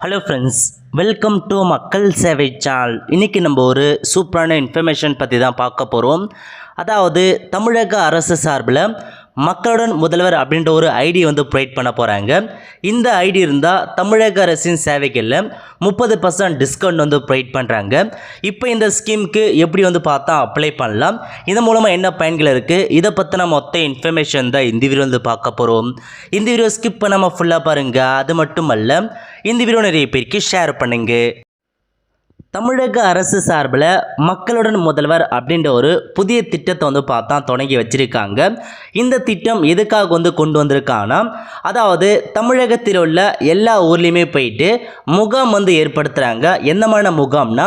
Hello friends, welcome to மக்கள் சேவை channel. இன்றைக்கி நம்ம ஒரு சூப்பரான இன்ஃபர்மேஷன் பற்றி தான் பார்க்க போகிறோம். அதாவது தமிழக அரசு சார்பில் மக்களுடன் முதல்வர் அப்படின்ற ஒரு ஐடி ப்ரொவைட் பண்ண போகிறாங்க. இந்த ஐடி இருந்தால் தமிழக அரசின் சேவைகளில் 30% டிஸ்கவுண்ட் ப்ரொவைட் பண்ணுறாங்க. இப்போ இந்த ஸ்கீமுக்கு எப்படி பார்த்தா அப்ளை பண்ணலாம், இதன் மூலமாக என்ன பயன்கள் இருக்குது, இதை பற்றின மொத்த இன்ஃபர்மேஷன் தான் இந்த வீடியோ பார்க்க போகிறோம். இந்த வீடியோ ஸ்கிப் பண்ணாமல் ஃபுல்லாக பாருங்கள். அது மட்டும் அல்ல, இந்த வீடியோ நிறைய பேருக்கு ஷேர் பண்ணுங்க. தமிழக அரசு சார்பில் மக்களுடன் முதல்வர் அப்படின்ற ஒரு புதிய திட்டத்தை பார்த்தா தொடங்கி வச்சிருக்காங்க. இந்த திட்டம் எதுக்காக கொண்டு வந்திருக்காங்கன்னா, அதாவது தமிழகத்தில் உள்ள எல்லா ஊர்லேயுமே போயிட்டு முகாம் ஏற்படுத்துகிறாங்க. எந்த மாதிரி முகாம்னா,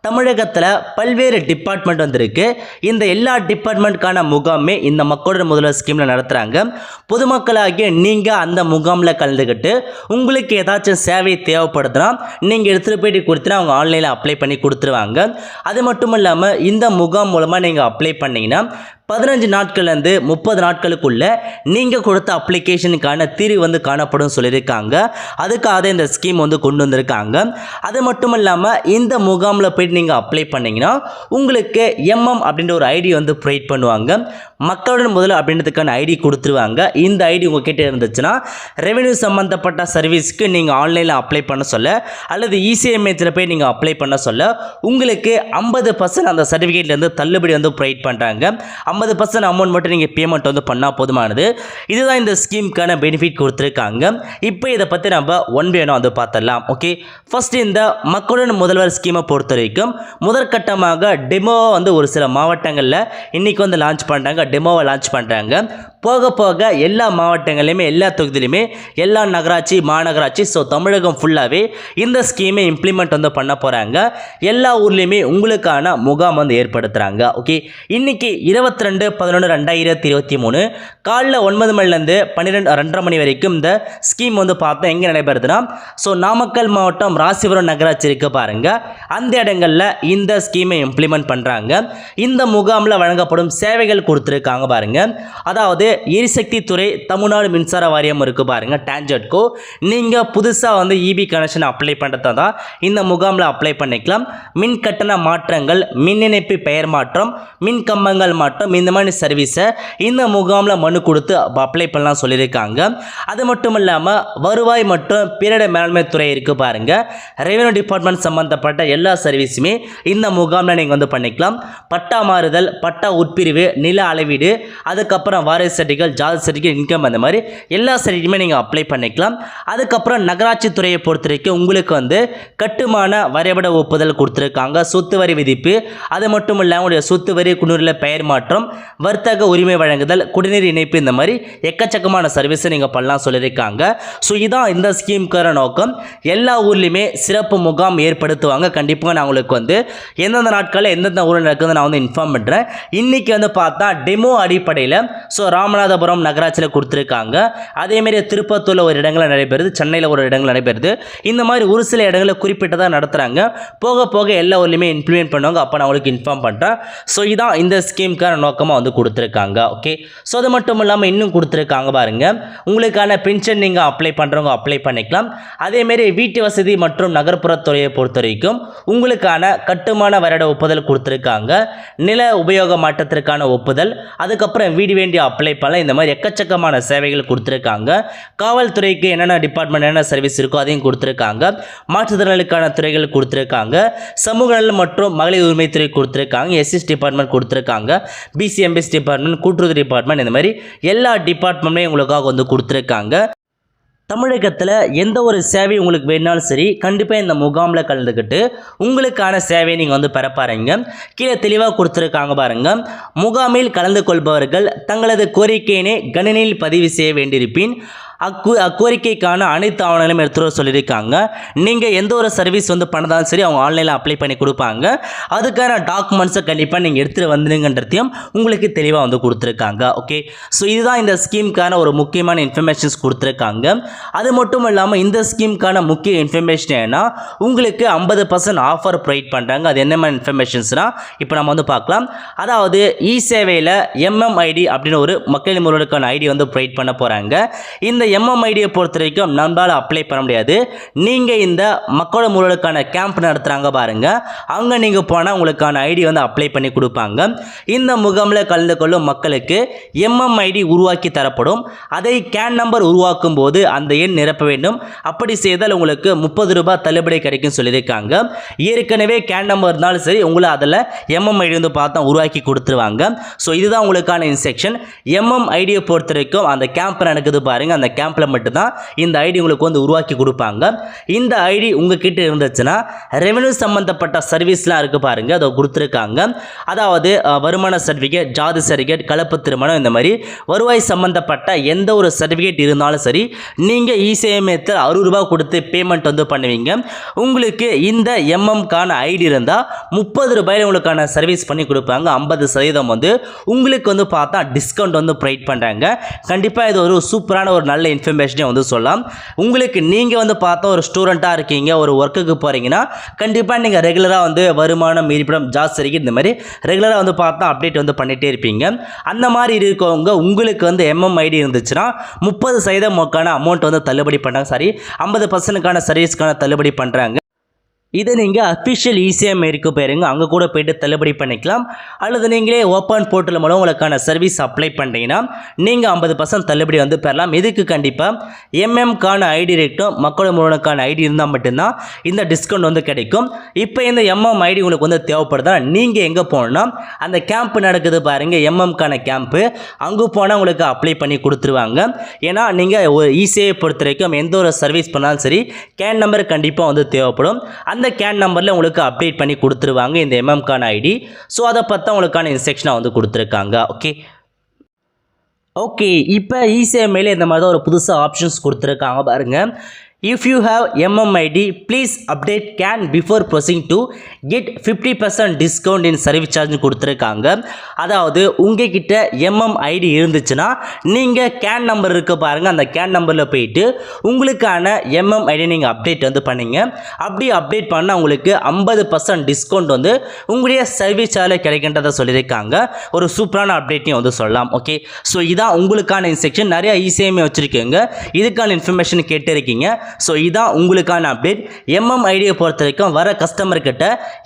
தமிழகத்தில் பல்வேறு டிபார்ட்மெண்ட் வந்திருக்கு. இந்த எல்லா டிபார்ட்மெண்ட்டுக்கான முகாமே இந்த மக்களுடன் முதல்வர் ஸ்கீமில் நடத்துகிறாங்க. பொதுமக்களாகிய நீங்கள் அந்த முகாமில் கலந்துக்கிட்டு உங்களுக்கு ஏதாச்சும் சேவை தேவைப்படுதுன்னா நீங்கள் எடுத்துகிட்டு போயிட்டு கொடுத்துனா அவங்க ஆன்லைனில் அப்ளை பண்ணி கொடுத்துருவாங்க. அது மட்டும் இல்லாமல் இந்த முகாம் மூலமாக நீங்கள் அப்ளை பண்ணிங்கன்னா 15 நாட்கள்லேருந்து 30 நாட்களுக்குள்ள நீங்கள் கொடுத்த அப்ளிகேஷனுக்கான தீர்வு காணப்படும் சொல்லியிருக்காங்க. அதுக்காக இந்த ஸ்கீம் கொண்டு வந்திருக்காங்க. அது மட்டும் இல்லாமல் இந்த முகாமில் போயிட்டு நீங்கள் அப்ளை பண்ணிங்கன்னா உங்களுக்கு அப்படின்ற ஒரு ஐடி ப்ரொவைட் பண்ணுவாங்க. மக்களுடன் முதல்ல அப்படின்றதுக்கான ஐடி கொடுத்துருவாங்க. இந்த ஐடி உங்ககிட்ட இருந்துச்சுன்னா ரெவென்யூ சம்மந்தப்பட்ட சர்வீஸ்க்கு நீங்கள் ஆன்லைனில் அப்ளை பண்ண சொல்ல அல்லது இசிஎம்ஹெச்சில் போய் நீங்கள் அப்ளை பண்ண சொல்ல உங்களுக்கு 50% அந்த சர்டிஃபிகேட்லேருந்து தள்ளுபடி ப்ரொவைட் பண்ணுறாங்க. 50% அமௌண்ட் மட்டும் நீங்கள் பேமெண்ட் பண்ணால் போதுமானது. இதுதான் இந்த ஸ்கீமுக்கான பெனிஃபிட் கொடுத்துருக்காங்க. இப்போ இதை பற்றி நம்ம ஒன் பை ஒன் பார்த்துடலாம். ஓகே, ஃபர்ஸ்ட் இந்த மக்களுடன் முதல்வர் ஸ்கீமை பொறுத்த வரைக்கும் முதற்கட்டமாக டெமோ ஒரு சில மாவட்டங்களில் இன்றைக்கி லான்ச் பண்ணுறாங்க. டெமோவை லான்ச் பண்ணுறாங்க. போக போக எல்லா மாவட்டங்களையுமே எல்லா தொகுதியிலுமே எல்லா நகராட்சி மாநகராட்சி தமிழகம் ஃபுல்லாகவே இந்த ஸ்கீமை இம்ப்ளிமெண்ட் பண்ண போகிறாங்க. எல்லா ஊர்லேயுமே உங்களுக்கான முகாம் ஏற்படுத்துகிறாங்க. ஓகே, இன்றைக்கி 22/11/2023 காலைல 9 மணிலேருந்து 2:30 மணி வரைக்கும் இந்த ஸ்கீம் பார்த்தா எங்கே நடைபெறுதுன்னா, நாமக்கல் மாவட்டம் ராசிபுரம் நகராட்சி இருக்குது பாருங்கள், அந்த இடங்களில் இந்த ஸ்கீமை இம்ப்ளிமெண்ட் பண்ணுறாங்க. இந்த முகாமில் வழங்கப்படும் சேவைகள் கொடுத்துருக்காங்க பாருங்கள். அதாவது எரிசக்தி துறை தமிழ்நாடு மின்சார வாரியம் இருக்குது பாருங்கள், டான்ஜெட்கோ. நீங்கள் புதுசாக இபி கனெக்ஷன் அப்ளை பண்ணுறதா தான் இந்த முகாமில் அப்ளை பண்ணிக்கலாம். மின் கட்டண மாற்றங்கள், மின் இணைப்பு பெயர் மாற்றம், மின் கம்பங்கள் மாற்றம், இந்த மாதிரி சர்வீஸை இந்த முகாமில் மனு கொடுத்து அப்ளை பண்ணலாம் சொல்லியிருக்காங்க. அது மட்டும் இல்லாமல் வருவாய் மற்றும் பேரிடர் மேலாண்மை துறை இருக்குது பாருங்கள், ரெவென்யூ டிபார்ட்மெண்ட் சம்மந்தப்பட்ட எல்லா சர்வீஸுமே இந்த முகாமில் நீங்கள் பண்ணிக்கலாம். பட்டா மாறுதல், பட்டா உட்பிரிவு, நில அளவீடு, அதுக்கப்புறம் வாரிசு சர்டிஃபிகேட், ஜாதி சர்டிஃபிகேட், இன்கம், அந்த மாதிரி எல்லா சர்டிஃபிகேட்டுமே நீங்கள் அப்ளை பண்ணிக்கலாம். அதுக்கப்புறம் நகராட்சி துறையை பொறுத்த வரைக்கும் உங்களுக்கு கட்டுமான வரைபட ஒப்புதல் கொடுத்துருக்காங்க. சொத்து வரி விதிப்பு, அது மட்டும் இல்லாமல் உங்களுடைய சொத்து வரி குடிநீரில் பெயர் மாற்றம், வர்த்தக உரிமை வழங்குதல், குடிநீர் இணைப்பு, இந்த மாதிரி எக்கச்சக்கமான சர்வீஸை நீங்கள் பண்ணலாம் சொல்லியிருக்காங்க. இதான் இந்த ஸ்கீமுக்கான நோக்கம். எல்லா ஊர்லேயுமே சிறப்பு முகாம் ஏற்படுத்துவாங்க. கண்டிப்பாக நான் உங்களுக்கு எந்தெந்த நாட்களில் எந்தெந்த ஊரில் நடக்குதுன்னு நான் இன்ஃபார்ம் பண்ணுறேன். இன்றைக்கி பார்த்தா டெமோ அடிப்படையில் ராமநாதபுரம் நகராட்சியில் கொடுத்துருக்காங்க. அதேமாரி திருப்பத்தூரில் ஒரு இடங்களில் நடைபெறுது, சென்னையில் ஒரு இடங்கள் நடைபெறுது. இந்த மாதிரி ஒரு சில இடங்களில் குறிப்பிட்டதாக நடத்துகிறாங்க. போக போக எல்லா ஊர்லேயுமே இம்ப்ளிமெண்ட் பண்ணுவாங்க. அப்போ நான் உங்களுக்கு இன்ஃபார்ம் பண்ணுறேன். இதான் இந்த ஸ்கீமுக்கான நோக்கமாக கொடுத்துருக்காங்க. ஓகே, அது மட்டும் இல்லாமல் இன்னும் கொடுத்துருக்காங்க பாருங்கள், உங்களுக்கான பென்ஷன் நீங்கள் அப்ளை பண்ணுறவங்க அப்ளை பண்ணிக்கலாம். அதேமாரி வீட்டு வசதி மற்றும் நகர்ப்புறத்துறையை பொறுத்த வரைக்கும் உங்களுக்கான கட்டுமான வருட ஒப்புதல் கொடுத்துருக்காங்க. நில உபயோக மாற்றத்திற்கான ஒப்புதல், அதுக்கப்புறம் வீடு வேண்டிய அப்ளை பண்ணலாம். இந்த மாதிரி எக்கச்சக்கமான சேவைகள் கொடுத்துருக்காங்க. காவல்துறைக்கு என்னென்ன டிபார்ட்மெண்ட் என்னென்ன சர்வீஸ் இருக்கோ அதையும் கொடுத்துருக்காங்க. மாற்றுத்திறனாளிக்கான துறைகள் கொடுத்துருக்காங்க. சமூக நலன் மற்றும் மகளிர் உரிமைத்துறை கொடுத்துருக்காங்க. எஸ்எஸ் டிபார்ட்மெண்ட் கொடுத்துருக்காங்க. பிசிஎம்பிஎஸ் டிபார்ட்மெண்ட், கூட்டுறவு டிபார்ட்மெண்ட், இந்த மாதிரி எல்லா டிபார்ட்மெண்ட்மே உங்களுக்காக கொடுத்துருக்காங்க. தமிழகத்தில் எந்த ஒரு சேவை உங்களுக்கு வேணாலும் சரி, கண்டிப்பாக இந்த முகாமில் கலந்துக்கிட்டு உங்களுக்கான சேவையை நீங்கள் பெற பாருங்க. கீழே தெளிவாக கொடுத்துருக்காங்க பாருங்கள், முகாமில் கலந்து கொள்பவர்கள் தங்களது கோரிக்கையினை கணினியில் பதிவு செய்ய வேண்டியிருப்பின் அக்கோரிக்கைக்கான அனைத்து ஆவணங்களையும் எடுத்துகிட்டு சொல்லியிருக்காங்க. நீங்கள் எந்த ஒரு சர்வீஸ் பண்ணதாலும் சரி அவங்க ஆன்லைனில் அப்ளை பண்ணி கொடுப்பாங்க. அதுக்கான டாக்குமெண்ட்ஸை கண்டிப்பாக நீங்கள் எடுத்துகிட்டு வந்துடுங்கன்றதையும் உங்களுக்கு தெளிவாக கொடுத்துருக்காங்க. ஓகே, இதுதான் இந்த ஸ்கீமுக்கான ஒரு முக்கியமான இன்ஃபர்மேஷன்ஸ் கொடுத்துருக்காங்க. அது மட்டும் இல்லாமல் இந்த ஸ்கீமுக்கான முக்கிய இன்ஃபர்மேஷன் ஏன்னா உங்களுக்கு 50% ஆஃபர் ப்ரொவைட் பண்ணுறாங்க. அது என்ன மாதிரி இன்ஃபர்மேஷன்ஸ்னால் இப்போ நம்ம பார்க்கலாம். அதாவது இ சேவையில் MMID அப்படின்னு ஒரு மக்கள் முதல்வருக்கான ஐடி ப்ரொவைட் பண்ண போகிறாங்க. இந்த எம்எம்ஐடியை பொறுத்த வரைக்கும் நம்மளால் அப்ளை பண்ண முடியாது. நீங்கள் இந்த மக்களோட முறைக்கான கேம்ப் நடத்துகிறாங்க பாருங்கள், அங்கே நீங்கள் போனால் உங்களுக்கான ஐடி வந்து அப்ளை பண்ணி கொடுப்பாங்க. இந்த முகாமில் கலந்து கொள்ளும் மக்களுக்கு எம்எம்ஐடி உருவாக்கி தரப்படும். அதை கேன் நம்பர் உருவாக்கும் போது அந்த எண் நிரப்ப வேண்டும். அப்படி செய்தால் உங்களுக்கு 30 ரூபாய் தள்ளுபடி கிடைக்கும் சொல்லியிருக்காங்க. ஏற்கனவே கேன் நம்பர் இருந்தாலும் சரி உங்களை அதில் எம்எம்ஐடி வந்து பார்த்தா உருவாக்கி கொடுத்துருவாங்க. ஸோ இதுதான் உங்களுக்கான இன்ஸ்ட்ரக்ஷன். எம்எம்ஐடியை பொறுத்த வரைக்கும் அந்த கேம்ப் நடக்குது பாருங்கள், அந்த கேம்பில் மட்டும்தான் இந்த ஐடி உங்களுக்கு வந்து உருவாக்கி கொடுப்பாங்க. இந்த ஐடி உங்ககிட்ட இருந்துச்சுன்னா ரெவென்யூ சம்பந்தப்பட்ட சர்வீஸ்லாம் இருக்குது பாருங்கள், அதை கொடுத்துருக்காங்க. அதாவது வருமான சர்டிஃபிகேட், ஜாதி சர்டிஃபிகேட், கலப்பு திருமணம், இந்த மாதிரி வருவாய் சம்பந்தப்பட்ட எந்த ஒரு சர்டிஃபிகேட் இருந்தாலும் சரி நீங்கள் இசேமியத்தில் 60 ரூபாய் கொடுத்து பேமெண்ட் வந்து பண்ணுவீங்க. உங்களுக்கு இந்த எம்எம்கான ஐடி இருந்தால் 30 ரூபாயில் உங்களுக்கான சர்வீஸ் பண்ணி கொடுப்பாங்க. 50% வந்து உங்களுக்கு வந்து பார்த்தா டிஸ்கவுண்ட் வந்து ப்ரொவைட் பண்ணுறாங்க. கண்டிப்பாக இது ஒரு சூப்பரான ஒரு நல்ல இன்ஃபர்மேஷனே வந்து சொல்லலாம். உங்களுக்கு நீங்கள் வந்து பார்த்தா ஒரு ஸ்டூடெண்ட்டாக இருக்கீங்க, ஒரு ஒர்க்குக்கு போகிறீங்கன்னா கண்டிப்பாக நீங்கள் ரெகுலராக வந்து வருமானம், இருப்பிடம், ஜாஸ் சர்டிஃபிகேட் இந்த மாதிரி ரெகுலராக வந்து பார்த்தா அப்டேட் வந்து பண்ணிகிட்டே இருப்பீங்க. அந்த மாதிரி இருக்கவங்க உங்களுக்கு வந்து எம்எம்ஐடி இருந்துச்சுன்னா 30% அமௌண்ட் வந்து தள்ளுபடி பண்ணுறாங்க. சாரி, 50%க்கான சர்வீஸ்க்கான தள்ளுபடி பண்ணுறாங்க. இதை நீங்கள் அஃபிஷியல் இசேஎம்ஐக்கு போயிருங்க, அங்கே கூட போய்ட்டு தள்ளுபடி பண்ணிக்கலாம். அல்லது நீங்களே ஓப்பன் போர்ட்டல் மூலம் உங்களுக்கான சர்வீஸ் அப்ளை பண்ணிட்டீங்கன்னா நீங்கள் 50% தள்ளுபடி வந்து பெறலாம். இதுக்கு கண்டிப்பாக எம்எம்கான ஐடி ரேட்டும் மக்களோட முறைக்கான ஐடி இருந்தால் மட்டும்தான் இந்த டிஸ்கவுண்ட் வந்து கிடைக்கும். இப்போ இந்த எம்எம் ஐடி உங்களுக்கு வந்து தேவைப்படுதா, நீங்கள் எங்கே போகணுன்னா அந்த கேம்ப் நடக்குது பாருங்கள், எம்எம்கான கேம்ப்பு, அங்கே போனால் உங்களுக்கு அப்ளை பண்ணி கொடுத்துருவாங்க. ஏன்னா நீங்கள் இசேஐ பொறுத்த வரைக்கும் எந்த ஒரு சர்வீஸ் பண்ணாலும் சரி கேன் நம்பர் கண்டிப்பாக வந்து தேவைப்படும். அந்த கேன் நம்பரில் உங்களுக்கு அப்டேட் பண்ணி கொடுத்துருவாங்க இந்த எம்எம்கான ஐடி. ஸோ அதை பார்த்தா உங்களுக்கான இன்ஸ்ட்ரக்ஷனாக வந்து கொடுத்துருக்காங்க. ஓகே இப்போ இசேஎம்ஐயில் இந்த மாதிரி தான் ஒரு புதுசாக ஆப்ஷன்ஸ் கொடுத்துருக்காங்க பாருங்கள். If you have MMID, please update CAN before proceeding to get 50% discount in service charge கொடுத்துருக்காங்க. அதாவது உங்ககிட்ட MMID இருந்துச்சுன்னா நீங்கள் கேன் நம்பர் இருக்க பாருங்கள், அந்த கேன் நம்பரில் போயிட்டு உங்களுக்கான MMID நீங்கள் அப்டேட் வந்து பண்ணிங்க. அப்படி அப்டேட் பண்ணால் உங்களுக்கு 50% டிஸ்கவுண்ட் வந்து உங்களுடைய சர்வீஸ் சார்ஜில் கிடைக்கின்றதை சொல்லியிருக்காங்க. ஒரு சூப்பரான அப்டேட்டையும் வந்து சொல்லலாம். ஓகே, ஸோ இதான் உங்களுக்கான இன்ஸ்ட்ரக்ஷன். நிறைய இசேஎம்ஐ வச்சுருக்கீங்க, இதுக்கான இன்ஃபர்மேஷன் கேட்டு இருக்கீங்க. ஸோ இதான் உங்களுக்கான அப்டேட். எம்எம்ஐடியை பொறுத்த வரைக்கும் வர கஸ்டமர்கிட்ட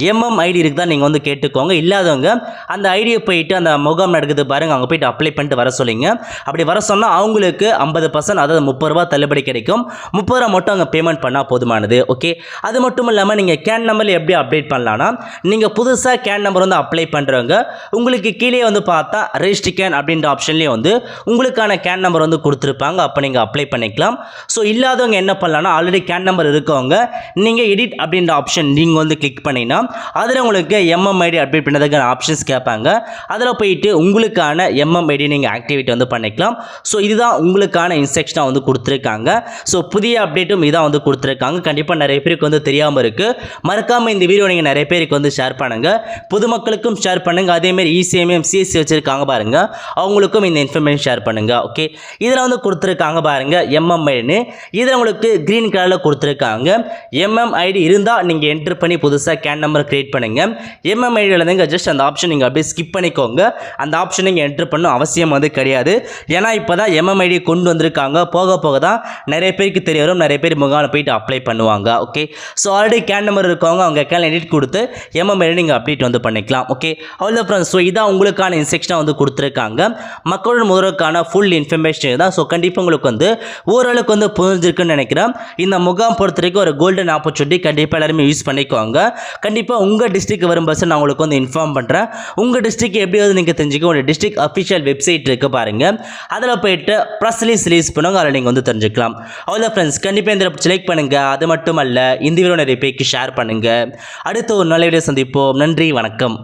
எம்எம்ஐடி இருக்குது தான் நீங்கள் வந்து கேட்டுக்கோங்க. இல்லாதவங்க அந்த ஐடியை போயிட்டு அந்த முகாம் நடக்குது பாருங்கள், அங்கே போயிட்டு அப்ளை பண்ணிட்டு வர சொல்லிங்க. அப்படி வர சொன்னால் அவங்களுக்கு 50%, அதாவது 30 ரூபாய் தள்ளுபடி கிடைக்கும். 30 ரூபா மட்டும் அங்கே பேமெண்ட் பண்ணால் போதுமானது. ஓகே, அது மட்டும் இல்லாமல் நீங்கள் கேன் நம்பரில் எப்படி அப்டேட் பண்ணலான்னா, நீங்கள் புதுசாக கேன் நம்பர் வந்து அப்ளை பண்ணுறவங்க உங்களுக்கு கீழே வந்து பார்த்தா ரெஜிஸ்டர் கேன் அப்படின்ற ஆப்ஷன்லேயே வந்து உங்களுக்கான கேன் நம்பர் வந்து கொடுத்துருப்பாங்க. அப்போ நீங்கள் அப்ளை பண்ணிக்கலாம். ஸோ இல்லாதவங்க என்ன பண்ணலான்னா, ஆல்ரெடி கேன் நம்பர் இருக்கவங்க நீங்கள் எடிட் அப்படின்ற ஆப்ஷன் நீங்கள் வந்து கிளிக் பண்ணிங்கன்னா அதில் உங்களுக்கு எம்எம்ஐடி அப்டேட் பண்ணுறதுக்கான ஆப்ஷன்ஸ் கேட்பாங்க. அதில் போயிட்டு உங்களுக்கான எம்எம்ஐடி நீங்கள் ஆக்டிவேட் வந்து பண்ணிக்கலாம். ஸோ இதுதான் உங்களுக்கான இன்ஸ்ட்ரக்ஷனாக வந்து கொடுத்துருக்காங்க. ஸோ புதிய அப்டேட்டும் இதான் வந்து கொடுத்துருக்காங்க. கண்டிப்பாக நிறைய பேருக்கு வந்து தெரியாமல் இருக்குது. மறக்காமல் இந்த வீடியோ நீங்கள் நிறைய பேருக்கு வந்து ஷேர் பண்ணுங்கள், பொதுமக்களுக்கும் ஷேர் பண்ணுங்கள். அதேமாதிரி இசிஎம்எம் சிஎஸ்சி வச்சுருக்காங்க பாருங்கள், அவங்களுக்கும் இந்த இன்ஃபர்மேஷன் ஷேர் பண்ணுங்கள். ஓகே, இதில் வந்து கொடுத்துருக்காங்க பாருங்கள் எம்எம்ஐன்னு, இதில் உங்களுக்கு க்ரீன் கலரில் கொடுத்துருக்காங்க. எம்எம்ஐடி இருந்தால் நீங்கள் என்ட்ரு பண்ணி புதுசாக கேன் நம்பர் கிரியேட் பண்ணுங்க. எம்எம்ஐடியில் இருந்துங்க ஜஸ்ட் அந்த ஆப்ஷன் நீங்கள் அப்படியே ஸ்கிப் பண்ணிக்கோங்க. அந்த ஆப்ஷன் நீங்கள் என்ட்ரு பண்ணணும் அவசியம் வந்து கிடையாது. ஏன்னா இப்போ தான் எம்எம்ஐடி கொண்டு வந்திருக்காங்க. போக போக தான் நிறைய பேருக்கு தெரிய வரும், நிறைய பேர் முகாமில் போயிட்டு அப்ளை பண்ணுவாங்க. Okay, so already can number இருக்கவங்க அவங்க கேன் எடிட் கொடுத்து எம்எம்ஐடி நீங்கள் அப்டேட் வந்து பண்ணிக்கலாம். ஓகே, அவ்வளோ ஃப்ரெண்ட்ஸ். ஸோ இதான் உங்களுக்கான இன்ஸ்ட்ரக்ஷனாக வந்து கொடுத்துருக்காங்க. மக்களோட முதலுக்கான ஃபுல் இன்ஃபர்மேஷன் தான். ஸோ கண்டிப்பாக உங்களுக்கு வந்து ஓரளவுக்கு வந்து புரிஞ்சிருக்குன்னு நினைக்கிறேன். இந்த முகாம் பொறுத்த வரைக்கும் ஒரு கோல்டன் ஆப்பர்ச்சுனிட்டி, கண்டிப்பாக எல்லாருமே யூஸ் பண்ணிக்கோங்க. கண்டிப்பாக உங்கள் டிஸ்ட்ரிக்ட் வரும் பஸ் நான் உங்களுக்கு வந்து இன்ஃபார்ம் பண்ணுறேன். உங்கள் டிஸ்ட்ரிக்ட் எப்படியாவது நீங்கள் தெரிஞ்சுக்க உங்கள் டிஸ்ட்ரிக்ட் அஃபிஷியல் வெப்சைட் இருக்குது பாருங்கள், அதில் போயிட்டு ப்ரெஸ் ரிலீஸ் பண்ணுவாங்க, அதில் நீங்கள் வந்து தெரிஞ்சுக்கலாம். அவ்வளோ ஃப்ரெண்ட்ஸ், கண்டிப்பாக இந்த லைக் பண்ணுங்கள். அது மட்டும் அல்ல, இந்த வீடியோ நிறைய பேருக்கு ஷேர் பண்ணுங்கள். அடுத்த ஒரு நல்ல வீடியோ சந்திப்போம். நன்றி, வணக்கம்.